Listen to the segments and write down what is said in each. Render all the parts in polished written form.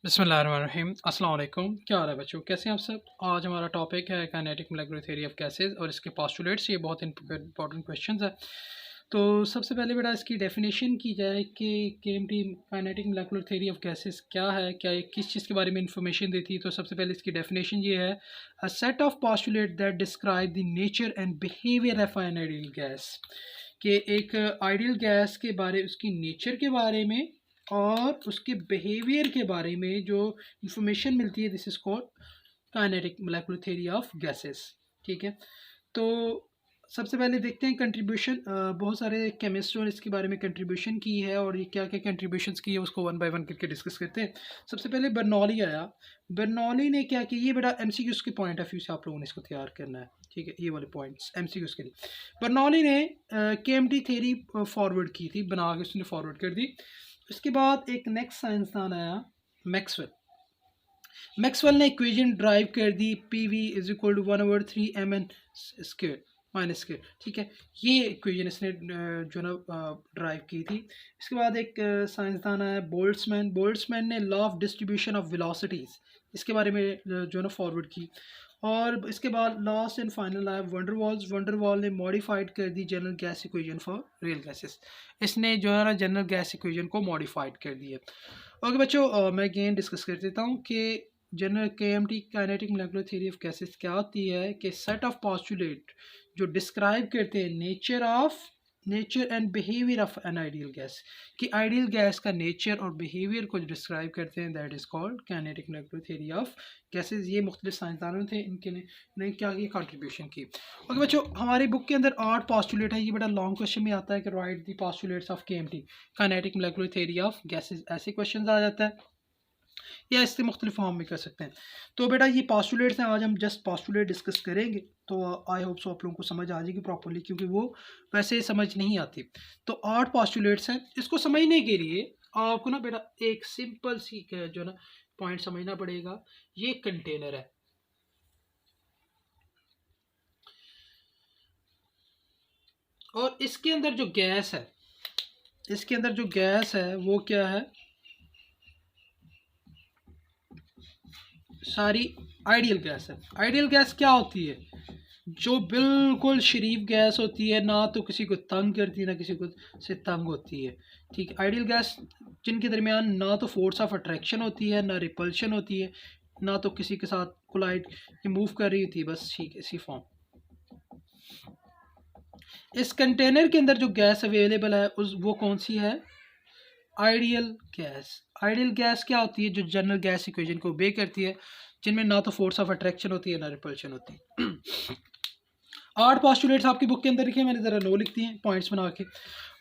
बिस्मिल्लाहिर्रहमानिर्रहीम। अस्सलाम वालेकुम। क्या हाल है बच्चों, कैसे हैं आप सब। आज हमारा टॉपिक है kinetic molecular theory of gases और इसके पोस्टुलेट्स। ये बहुत इंपॉर्टेंट क्वेश्चंस है। तो सबसे पहले बेटा इसकी डेफिनेशन की जाए कि KMT kinetic molecular theory of gases क्या है, क्या ये किस चीज़ के बारे में इंफॉर्मेशन देती है। तो सबसे पहले इसकी डेफिनेशन ये है, a set of postulate that describe the nature and behaviour of an ideal gas. कि एक आइडियल गैस के बारे, उसकी नेचर के बारे में और उसके बिहेवियर के बारे में जो इंफॉर्मेशन मिलती है, this is called kinetic molecular theory of gases. ठीक है। तो सबसे पहले देखते हैं कंट्रीब्यूशन। बहुत सारे केमिस्ट्रों ने इसके बारे में कंट्रीब्यूशन की है और ये क्या क्या कंट्रीब्यूशंस की है उसको वन बाय वन करके डिस्कस करते हैं। सबसे पहले बर्नौली आया। बर्नौली ने क्या किया, ये बड़ा एमसीक्यूज के पॉइंट ऑफ व्यू से आप लोगों ने इसको तैयार करना है। ठीक है, ये वाले पॉइंट्स एमसीक्यूज के लिए बर्नौली ने केएमटी थ्योरी फॉरवर्ड की थी, बना के उसने फॉरवर्ड कर दी। उसके बाद एक नेक्स्ट साइंसदान आया, मैक्सवेल। मैक्सवेल ने इक्वेशन ड्राइव कर दी, P V is equal to 1/3 mn square minus square. ठीक है, ये इक्वेशन इसने जो ना ड्राइव की थी। इसके बाद एक साइंसदान आया बोल्ट्जमैन। बोल्ट्जमैन ने law of distribution of velocities इसके बारे में जो ना फॉरवर्ड की। और इसके बाद लास्ट एंड फाइनल आया वंडरवॉल्स। वंडरवॉल ने मॉडिफाइड कर दी general gas equation for real gases. इसने जो है ना जनरल गैस इक्वेशन को मॉडिफाइड कर दिया। ओके बच्चों, मैं अगेन डिस्कस कर देता हूँ कि general KMT kinetic molecular theory of gases क्या होती है कि सेट ऑफ पोस्टुलेट जो डिस्क्राइब करते हैं nature and behaviour of an ideal gas, कि आइडियल गैस का नेचर और बिहेवियर को डिस्क्राइब करते हैं, that is called kinetic molecular theory of gases. ये मुख्तलिफ साइंसदानों थे, इनके ने क्या की कंट्रीब्यूशन की। ओके बच्चों, हमारी बुक के अंदर 8 पोस्टुलेट है। ये बड़ा लॉन्ग क्वेश्चन में आता है कि right the postulates of KMT kinetic molecular theory of gases, ऐसे क्वेश्चन आ जाता है या इससे मुख्तलिफ फॉर्म में कर सकते हैं। तो बेटा ये पोस्टुलेट्स हैं, आज हम जस्ट पोस्टुलेट डिस्कस करेंगे। तो आई होप सो आप लोगों को समझ आ जाएगी प्रॉपर्ली, क्योंकि वो वैसे समझ नहीं आती। तो 8 पोस्टुलेट्स हैं। इसको समझने के लिए आपको ना बेटा एक सिंपल सी जो ना पॉइंट समझना पड़ेगा। ये कंटेनर है, और इसके अंदर जो गैस है, इसके अंदर जो गैस है वो क्या है, सारी आइडियल गैस है। आइडियल गैस क्या होती है, जो बिल्कुल शरीफ गैस होती है, ना तो किसी को तंग करती है ना किसी को से तंग होती है। ठीक है, आइडियल गैस जिनके दरमियान ना तो फोर्स ऑफ अट्रैक्शन होती है ना रिपल्शन होती है, ना तो किसी के साथ कोलाइड मूव कर रही होती है, बस ठीक इसी फॉर्म। इस कंटेनर के अंदर जो गैस अवेलेबल है उस वो कौन सी है, आइडियल गैस। आइडियल गैस क्या होती है, जो जनरल गैस इक्वेशन को ओबे करती है, जिनमें ना तो फोर्स ऑफ अट्रैक्शन होती है ना रिपल्शन होती है। 8 पोस्टुलेट्स आपकी बुक के अंदर लिखे, मैंने ज़रा 9 लिख दिए हैं पॉइंट्स बना के।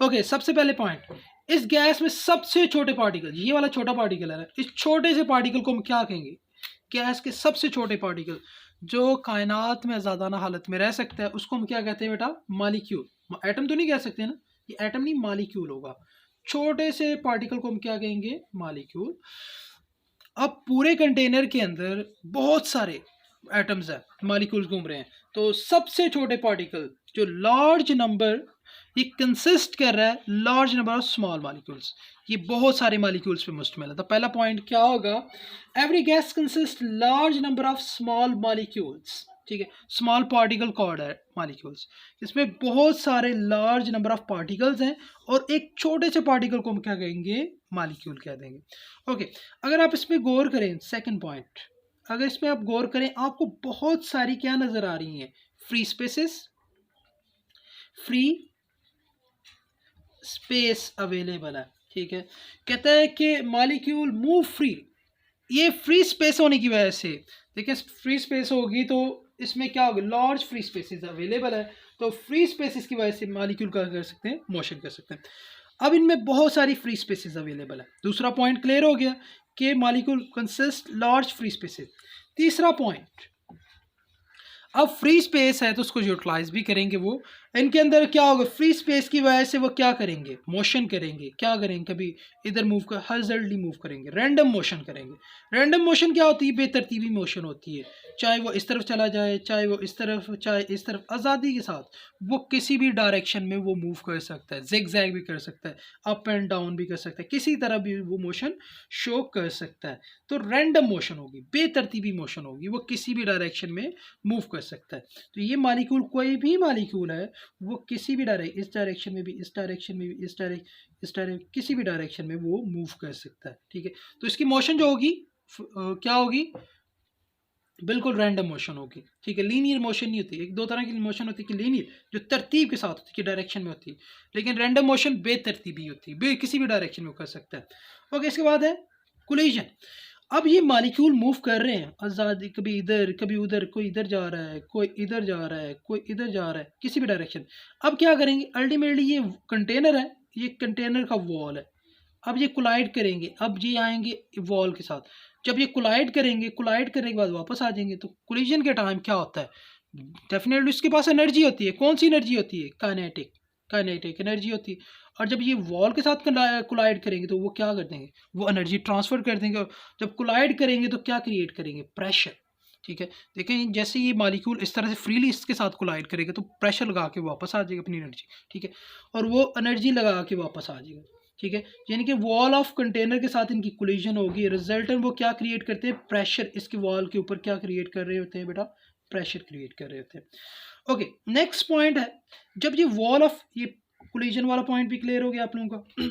ओके, सबसे पहले पॉइंट, इस गैस में सबसे छोटे पार्टिकल, ये वाला छोटा पार्टिकल है ना, इस छोटे से पार्टिकल को हम क्या कहेंगे, गैस के सबसे छोटे पार्टिकल जो कायनात में ज़्यादा हालत में रह सकता है उसको हम क्या कहते हैं बेटा, मालिक्यूल। एटम तो नहीं कह सकते ना, ये एटम नहीं मालिक्यूल होगा। छोटे से पार्टिकल को हम क्या कहेंगे, मालिक्यूल। अब पूरे कंटेनर के अंदर बहुत सारे एटम्स है, मालिक्यूल्स घूम रहे हैं। तो सबसे छोटे पार्टिकल जो लार्ज नंबर, ये कंसिस्ट कर रहा है large number of small molecules. ये बहुत सारे मालिक्यूल्स पे मुश्तमिल है। तो पहला पॉइंट क्या होगा, every gas consist large number of small molecules. ठीक है, स्मॉल पार्टिकल कॉल्ड है मालिक्यूल्स। इसमें बहुत सारे लार्ज नंबर ऑफ पार्टिकल्स हैं और एक छोटे से पार्टिकल को हम क्या कहेंगे, मालिक्यूल कह देंगे। ओके, अगर आप इसमें गौर करें, सेकंड पॉइंट, अगर इसमें आप गौर करें, आपको बहुत सारी क्या नजर आ रही हैं, free spaces, free space available है। ठीक है, कहता है कि मॉलिक्यूल मूव फ्री। ये फ्री स्पेस होने की वजह से, देखिए फ्री स्पेस होगी तो इसमें क्या होगा, लार्ज फ्री स्पेसेस अवेलेबल है। तो फ्री स्पेसेस की वजह से मॉलिक्यूल का कर सकते हैं, मोशन कर सकते हैं। अब इनमें बहुत सारी फ्री स्पेसेस अवेलेबल है। दूसरा पॉइंट क्लियर हो गया कि molecule consist large free spaces. तीसरा पॉइंट, अब फ्री स्पेस है तो उसको यूटिलाइज भी करेंगे वो, इनके अंदर क्या होगा, फ्री स्पेस की वजह से वो क्या करेंगे, मोशन करेंगे, क्या करेंगे, कभी इधर मूव कर, हर्जल्टली मूव करेंगे, रैंडम मोशन करेंगे। रैंडम मोशन क्या होती है, बेतरतीबी मोशन होती है, चाहे वो इस तरफ चला जाए, चाहे वो इस तरफ, चाहे इस तरफ, आज़ादी के साथ वो किसी भी डायरेक्शन में वो मूव कर सकता है, जिग जैग भी कर सकता है, अप एंड डाउन भी कर सकता है, किसी तरह भी वो मोशन शो कर सकता है। तो रैंडम मोशन होगी, बेतरतीबी मोशन होगी, वो किसी भी डायरेक्शन में मूव कर सकता है। तो ये मालिक्यूल, कोई भी मालिक्यूल है, वो किसी भी इस डायरेक्शन में भी, इस डायरेक्शन में भी, इस डायरेक्शन, किसी भी डायरेक्शन में वो मूव कर सकता है, ठीक है। तो इसकी मोशन जो होगी क्या होगी, बिल्कुल रैंडम मोशन होगी, ठीक है। लीनियर मोशन नहीं होती, एक दो तरह की मोशन होती है कि लीनियर जो तरतीब के साथ होती है, कि डायरेक्शन में होती है, लेकिन रैंडम मोशन बेतरतीबी होती है, किसी भी डायरेक्शन में कर सकता है। ओके, इसके बाद है कोलिजन। अब ये मॉलिक्यूल मूव कर रहे हैं आज़ादी, कभी इधर कभी उधर, कोई इधर जा रहा है, कोई इधर जा रहा है, कोई इधर जा रहा है, किसी भी डायरेक्शन। अब क्या करेंगे, अल्टीमेटली ये कंटेनर है, ये कंटेनर का वॉल है, अब ये कोलाइड करेंगे, अब ये आएंगे वॉल के साथ, जब ये कोलाइड करेंगे, कोलाइड करने के बाद वापस आ जाएंगे। तो कोलिजन के टाइम क्या होता है, डेफिनेटली उसके पास एनर्जी होती है, कौन सी एनर्जी होती है, काइनेटिक, काइनेटिक एनर्जी होती है। और जब ये वॉल के साथ कोलाइड करेंगे तो वो क्या कर देंगे, वो एनर्जी ट्रांसफर कर देंगे, और जब कोलाइड करेंगे तो क्या क्रिएट करेंगे, प्रेशर, ठीक है। देखें जैसे ये मॉलिक्यूल इस तरह से फ्रीली इसके साथ कोलाइड करेगा तो प्रेशर लगा के वापस आ जाएगा अपनी एनर्जी, ठीक है, और वो एनर्जी लगा के वापस आ जाएगा, ठीक है। यानी कि वॉल ऑफ कंटेनर के साथ इनकी कोलिजन होगी, रिजल्टेंट वो क्या क्रिएट करते हैं, प्रेशर, इसके वॉल के ऊपर क्या क्रिएट कर रहे होते हैं बेटा, प्रेशर क्रिएट कर रहे होते हैं। ओके, नेक्स्ट पॉइंट है, जब ये वॉल ऑफ, ये कोलिजन वाला पॉइंट भी क्लियर हो गया आप लोगों का।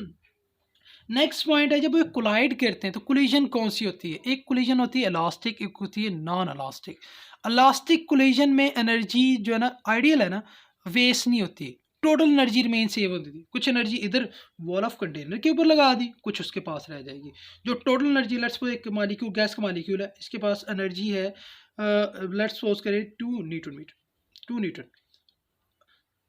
नेक्स्ट पॉइंट है, जब ये कोलाइड करते हैं तो कोलिजन कौन सी होती है, एक कोलिजन होती है इलास्टिक, एक होती है नॉन इलास्टिक। इलास्टिक कोलिजन में एनर्जी जो है ना, आइडियल है ना, वेस्ट नहीं होती, टोटल एनर्जी रिमेन सेव होती थी, कुछ एनर्जी इधर वॉल ऑफ कंटेनर के ऊपर लगा दी, कुछ उसके पास रह जाएगी। जो टोटल एनर्जी, लेट्स सपोज एक मॉलिक्यूल, गैस का मॉलिक्यूल है, इसके पास एनर्जी है, लेट्स सपोज करें 2 न्यूटन,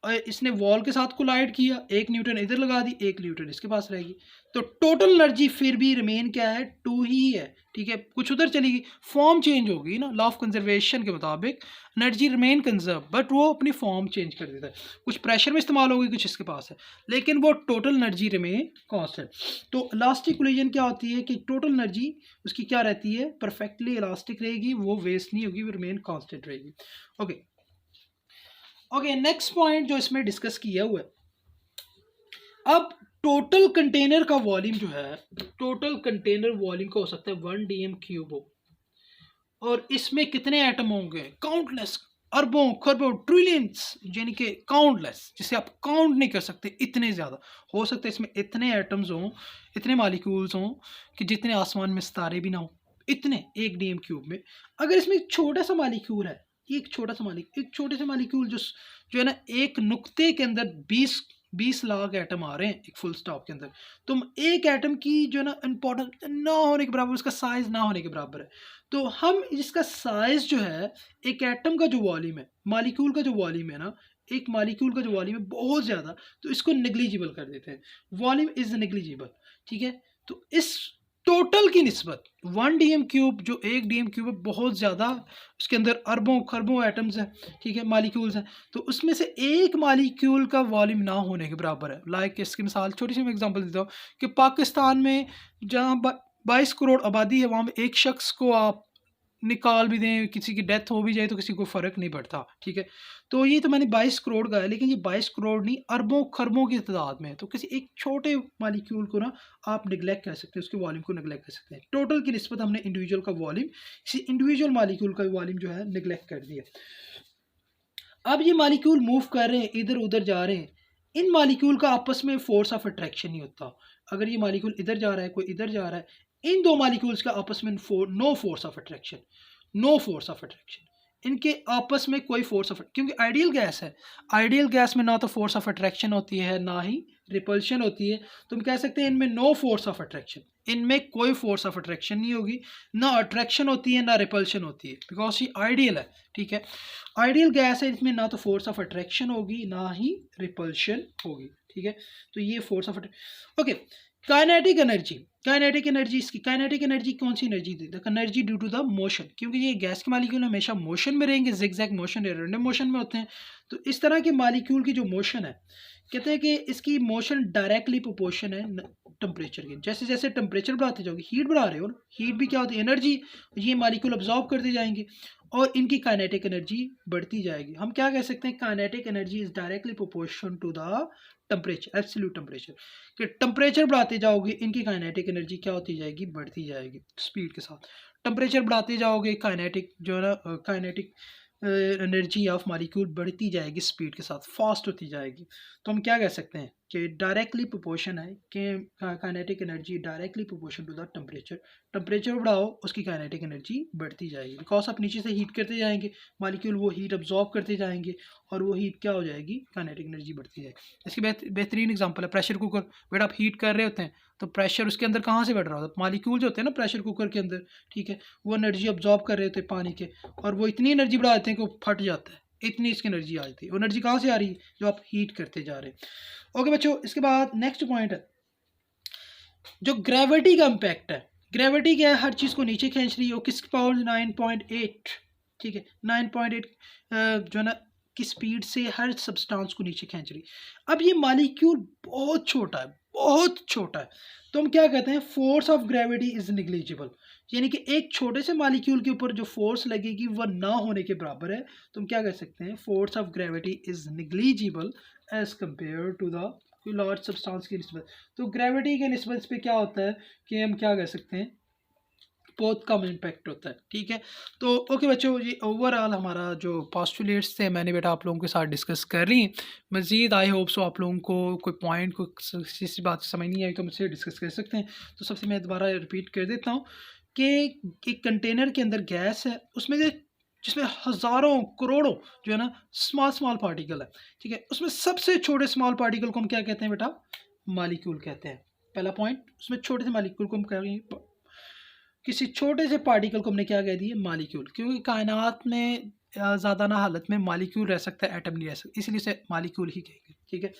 और इसने वॉल के साथ कोलाइड किया, 1 न्यूटन इधर लगा दी, 1 न्यूटन इसके पास रहेगी, तो टोटल एनर्जी फिर भी रिमेन क्या है, 2 ही है, ठीक है। कुछ उधर चलेगी, फॉर्म चेंज होगी ना, लॉ ऑफ कंजर्वेशन के मुताबिक एनर्जी रिमेन कंजर्व, बट वो अपनी फॉर्म चेंज कर देता है, कुछ प्रेशर में इस्तेमाल होगी, कुछ इसके पास है, लेकिन वो टोटल एनर्जी रिमेन कांस्टेंट। तो इलास्टिक कोलिजन क्या होती है कि टोटल एनर्जी उसकी क्या रहती है, परफेक्टली इलास्टिक रहेगी, वो वेस्ट नहीं होगी, वो रिमेन कांस्टेंट रहेगी। ओके ओके, नेक्स्ट पॉइंट जो इसमें डिस्कस किया हुआ है, अब टोटल कंटेनर का वॉल्यूम जो है, टोटल कंटेनर वॉल्यूम का हो सकता है 1 dm³ हो, और इसमें कितने एटम होंगे, काउंटलेस, अरबों खरबों ट्रिलियंस, यानी कि काउंटलेस, जिसे आप काउंट नहीं कर सकते, इतने ज़्यादा हो सकते हैं इसमें, इतने एटम्स हों, इतने मॉलिक्यूल्स हों कि जितने आसमान में सितारे भी ना हो, इतने 1 dm³ में। अगर इसमें एक छोटा सा मॉलिक्यूल है, एक छोटा सा एक छोटे से मॉलिक्यूल जो है ना, एक नुक्ते के अंदर 20 लाख एटम आ रहे हैं एक फुल स्टॉप के अंदर, तुम एक एटम की जो है ना इंपॉर्टेंस ना होने के बराबर, उसका साइज ना होने के बराबर है, तो हम इसका साइज जो है, एक एटम का जो वॉल्यूम है, मॉलिक्यूल का जो वॉल्यूम है ना, एक मॉलिक्यूल का जो वॉल्यूम है बहुत ज़्यादा, तो इसको नेग्लिजिबल कर देते हैं, वॉल्यूम इज नेग्लिजिबल, ठीक है। तो इस टोटल की निस्बत 1 dm³ जो 1 dm³ है, बहुत ज़्यादा, उसके अंदर अरबों खरबों एटम्स हैं, ठीक है, मॉलिक्यूल्स हैं, तो उसमें से एक मॉलिक्यूल का वॉल्यूम ना होने के बराबर है। लाइक इसकी मिसाल छोटी सी मैं एग्जांपल देता हूँ कि पाकिस्तान में जहाँ 22 करोड़ आबादी है, वहाँ में एक शख्स को आप निकाल भी दें, किसी की डेथ हो भी जाए तो किसी को फ़र्क नहीं पड़ता, ठीक है। तो ये तो मैंने 22 करोड़ का है, लेकिन ये 22 करोड़ नहीं, अरबों खरबों की तादाद में है, तो किसी एक छोटे मॉलिक्यूल को ना आप निगलेक्ट कर सकते हैं, उसके वॉल्यूम को निगलेक्ट कर सकते हैं। टोटल की निस्बत हमने इंडिविजुअल का वॉल्यूम, किसी इंडिविजुअल मॉलिक्यूल का वॉल्यूम जो है निगलेक्ट कर दिया। अब ये मॉलिक्यूल मूव कर रहे हैं, इधर उधर जा रहे हैं, इन मॉलिक्यूल का आपस में फोर्स ऑफ अट्रैक्शन नहीं होता। अगर ये मॉलिक्यूल इधर जा रहा है, कोई इधर जा रहा है, इन दो मॉलिक्यूल्स का आपस में no force of attraction, no force of attraction, इनके आपस में कोई फोर्स ऑफ, क्योंकि आइडियल गैस है, आइडियल गैस में ना तो फोर्स ऑफ अट्रैक्शन होती है, ना ही रिपल्शन होती है, तो हम कह सकते हैं इनमें नो फोर्स ऑफ अट्रैक्शन, इनमें कोई फोर्स ऑफ अट्रैक्शन नहीं होगी, ना अट्रैक्शन होती है ना रिपल्शन होती है, बिकॉज ये आइडियल है, ठीक है। आइडियल गैस है, इसमें ना तो फोर्स ऑफ अट्रैक्शन होगी ना ही रिपल्शन होगी, ठीक है। तो ये force of okay, kinetic energy इसकी काइनेटिक एनर्जी कौन सी एनर्जी देती है? Energy due to the motion, क्योंकि ये गैस के मालिक्यूल हमेशा मोशन में रहेंगे, जिगजैग मोशन या रैंडम मोशन में होते हैं। तो इस तरह के मालिक्यूल की जो मोशन है, कहते हैं कि इसकी मोशन डायरेक्टली प्रोपोर्शन है टेम्परेचर की। जैसे जैसे टेम्परेचर बढ़ाते जाओगे, हीट बढ़ा रहे हो ना, हीट भी क्या होती है? एनर्जी। ये मालिक्यूल अब्जॉर्ब करते जाएंगे और इनकी काइनेटिक एनर्जी बढ़ती जाएगी। हम क्या कह सकते हैं? Kinetic energy is directly proportion to the temperature, absolute temperature. कि टेम्परेचर बढ़ाते जाओगे, इनकी काइनेटिक एनर्जी क्या होती जाएगी? बढ़ती जाएगी स्पीड के साथ। टेम्परेचर बढ़ाते जाओगे, काइनेटिक जो है ना, काइनेटिक एनर्जी ऑफ मालिक्यूल बढ़ती जाएगी स्पीड के साथ, फास्ट होती जाएगी। तो हम क्या कह सकते हैं कि डायरेक्टली प्रोपोर्शन है कि kinetic energy directly proportion to the temperature. Temperature बढ़ाओ, उसकी काइनेटिक एनर्जी बढ़ती जाएगी, बिकॉज आप नीचे से हीट करते जाएंगे, मालिक्यूल वो हीट अब्जॉर्ब करते जाएंगे और वो हीट क्या हो जाएगी? काइनेटिक एनर्जी बढ़ती जाएगी। इसकी बेहतरीन एग्जांपल है प्रेशर कुकर। बेटा आप हीट कर रहे होते हैं तो प्रेशर उसके अंदर कहाँ से बढ़ रहा होता है? मालिक्यूल जो होते हैं ना प्रेशर कुकर के अंदर, ठीक है, वो एनर्जी अब्जॉर्ब कर रहे होते हैं पानी के, और वो इतनी एनर्जी बढ़ा देते हैं कि वो फट जाता है। इतनी इसकी एनर्जी आ जाती है। वो एनर्जी कहाँ से आ रही है? जो आप हीट करते जा रहे हैं। ओके बच्चों, इसके बाद नेक्स्ट पॉइंट है जो ग्रेविटी का इम्पैक्ट है। ग्रेविटी क्या है? हर चीज़ को नीचे खींच रही है। वो किसकी पावर? 9.8, ठीक है, 9.8 जो है ना की स्पीड से हर सब्सटेंस को नीचे खींच रही। अब ये मालिक्यूल बहुत छोटा है, बहुत छोटा है, तो हम क्या कहते हैं? Force of gravity is negligible. यानी कि एक छोटे से मालिक्यूल के ऊपर जो फोर्स लगेगी वह ना होने के बराबर है। तो हम क्या कह सकते हैं? Force of gravity is negligible as compare to the large substance की निस्बत। तो ग्रेविटी के निस्बत पे क्या होता है कि हम क्या कह सकते हैं? बहुत कम इम्पैक्ट होता है, ठीक है। तो ओके बच्चों, ये ओवरऑल हमारा जो पोस्टुलेट्स थे मैंने बेटा आप लोगों के साथ डिस्कस कर ली। मज़ीद आई होप सो आप लोगों को कोई पॉइंट को किसी बात समझ नहीं आई तो मुझसे डिस्कस कर सकते हैं। तो सबसे मैं दोबारा रिपीट कर देता हूँ कि एक कंटेनर के अंदर गैस है, उसमें जिसमें हज़ारों करोड़ों जो है ना स्मॉल पार्टिकल है, ठीक है। उसमें सबसे छोटे स्मॉल पार्टिकल को हम क्या कहते हैं बेटा? मालिक्यूल कहते हैं। पहला पॉइंट, उसमें छोटे से मालिक्यूल को हम कहेंगे, किसी छोटे से पार्टिकल को हमने क्या कह दिया? मालिक्यूल। क्योंकि कायनात में ज़्यादा ना हालत में मालिक्यूल रह सकता है, एटम नहीं रह सकता, इसलिए इसे मालिक्यूल ही कहेंगे, ठीक है।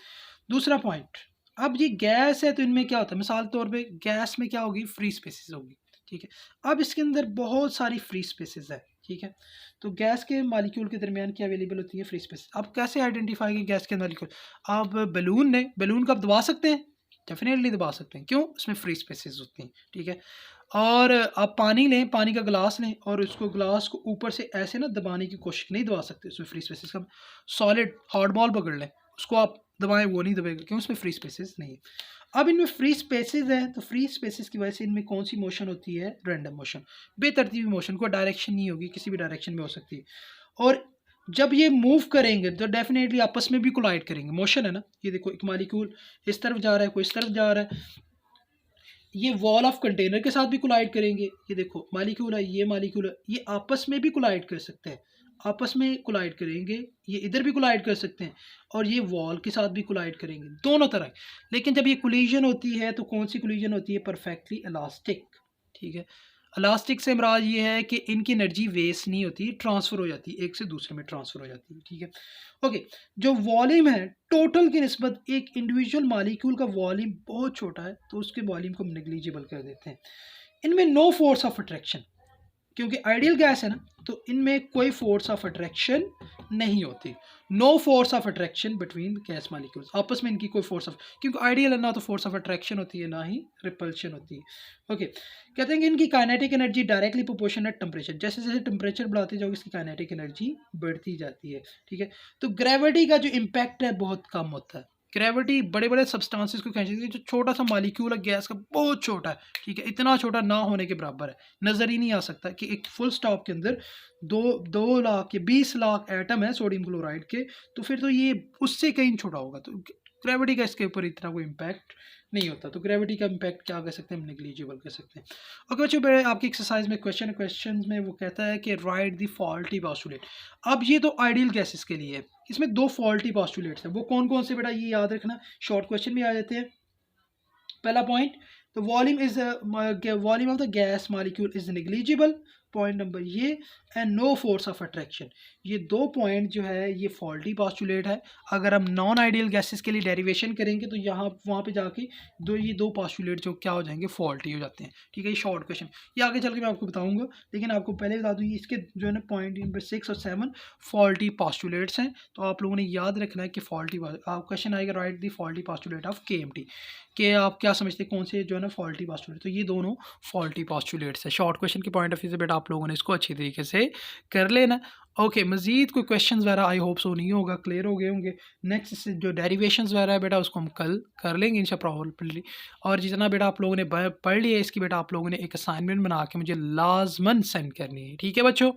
दूसरा पॉइंट, अब ये गैस है तो इनमें क्या होता है? मिसाल तौर पे गैस में क्या होगी? फ्री स्पेसिस होगी, ठीक है। अब इसके अंदर बहुत सारी फ्री स्पेसिस है, ठीक है। तो गैस के मालिक्यूल के दरमियान क्या अवेलेबल होती है? Free space. अब कैसे आइडेंटिफाई करें गैस के मालिक्यूल? आप बैलून को आप दबा सकते हैं, डेफिनेटली दबा सकते हैं। क्यों? उसमें फ्री स्पेसिस होती हैं, ठीक है। और आप पानी लें, पानी का गिलास लें और उसको गिलास को ऊपर से ऐसे ना दबाने की कोशिश नहीं दबा सकते, उसमें फ्री स्पेसिस का। सॉलिड हार्ड बॉल पकड़ लें, उसको आप दबाएं, वो नहीं दबेगा, क्यों? उसमें फ्री स्पेसिस नहीं है। अब इनमें फ्री स्पेसिस है, तो फ्री स्पेसिस की वजह से इनमें कौन सी मोशन होती है? रैंडम मोशन, बेतरतीबी मोशन। कोई डायरेक्शन नहीं होगी, किसी भी डायरेक्शन में हो सकती है। और जब ये मूव करेंगे तो डेफिनेटली आपस में भी कोलाइड करेंगे, मोशन है ना। ये देखो, एक मालिक्यूल इस तरफ जा रहा है, कोई इस तरफ जा रहा है, ये वॉल ऑफ कंटेनर के साथ भी कोलाइड करेंगे। ये देखो मालिक्यूल है, ये मालिक्यूल है, ये आपस में भी कोलाइड कर सकते हैं, आपस में कोलाइड करेंगे। ये इधर भी कोलाइड कर सकते हैं और ये वॉल के साथ भी कोलाइड करेंगे, दोनों तरह। लेकिन जब ये कोलिजन होती है तो कौन सी कोलिजन होती है? परफेक्टली इलास्टिक, ठीक है। इलास्टिक से मुराद ये है कि इनकी एनर्जी वेस्ट नहीं होती, ट्रांसफ़र हो जाती है, एक से दूसरे में ट्रांसफ़र हो जाती है, ठीक है। ओके, जो वॉल्यूम है टोटल की निस्बत एक इंडिविजुअल मालिक्यूल का वॉल्यूम बहुत छोटा है, तो उसके वॉल्यूम को हम नेग्लिजिबल कर देते हैं। इनमें नो फोर्स ऑफ अट्रैक्शन, क्योंकि आइडियल गैस है ना, तो इनमें कोई फोर्स ऑफ अट्रैक्शन नहीं होती। No force of attraction between gas molecules, आपस में इनकी कोई फोर्स ऑफ, क्योंकि आइडियल है ना तो फोर्स ऑफ अट्रैक्शन होती है ना ही रिपल्शन होती है। ओके, कहते हैं कि इनकी kinetic energy directly proportional temperature, जैसे जैसे टेम्परेचर बढ़ाते जाओगे इसकी काइनेटिक एनर्जी बढ़ती जाती है, ठीक है। तो ग्रेविटी का जो इम्पैक्ट है बहुत कम होता है। ग्रेविटी बड़े बड़े सब्सटेंसेस को खींचती है, जो छोटा सा मालिक्यूल है गैस का बहुत छोटा है, ठीक है, इतना छोटा ना होने के बराबर है, नज़र ही नहीं आ सकता कि एक फुल स्टॉप के अंदर 2 लाख या 20 लाख एटम है सोडियम क्लोराइड के, तो फिर तो ये उससे कहीं छोटा होगा। तो ग्रेविटी का इसके ऊपर इतना कोई इम्पैक्ट नहीं होता। तो ग्रेविटी का इम्पैक्ट क्या कह सकते हैं? हम नेग्लिजिबल कह सकते हैं। ओके बच्चों, आपकी एक्सरसाइज में क्वेश्चन में वो कहता है कि राइट द फॉल्टी पोस्टुलेट। अब ये तो आइडियल गैसेस के लिए है, इसमें 2 फॉल्टी पोस्टुलेट्स हैं। वो कौन कौन से बेटा? ये याद रखना, शॉर्ट क्वेश्चन भी आ जाते हैं। पहला पॉइंट, तो volume of the gas molecule is negligible, point number ये, and no force of attraction. ये दो पॉइंट जो है ये फॉल्टी पॉस्टुलेट है। अगर हम नॉन आइडियल गैसेस के लिए डेरिवेशन करेंगे तो यहाँ वहाँ पे जाके ये दो पॉस्टुलेट जो क्या हो जाएंगे, फॉल्टी हो जाते हैं। ठीक है, ये शॉर्ट क्वेश्चन, ये आगे चल के मैं आपको बताऊंगा, लेकिन आपको पहले बता दूँ इसके जो है ना पॉइंट नंबर 6 और 7 फॉल्टी पॉस्टुलेट्स हैं। तो आप लोगों ने याद रखना है कि फॉल्टी क्वेश्चन आएगा, right the faulty postulate of KMT, कि आप क्या समझते हैं कौन से जो है ना फॉल्टी पॉस्टुलेट। तो ये दोनों फॉल्टी पॉस्टुलेट्स है। शॉर्ट क्वेश्चन के पॉइंट ऑफ व्यू से बेटा आप लोगों ने इसको अच्छी तरीके से कर लेना। ओके, मजीद कोई क्वेश्चन वगैरह आई होप सो नहीं होगा, क्लियर हो गए होंगे। नेक्स्ट जो डेरिवेशंस वगैरह है बेटा उसको हम कल कर लेंगे इंशा प्रॉब्लली। और जितना बेटा आप लोगों ने पढ़ लिया इसकी बेटा आप लोगों ने एक असाइनमेंट बना के मुझे लाजमन सेंड करनी है। ठीक है बच्चों,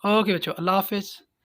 ओके बच्चों, अल्लाह हाफिज़।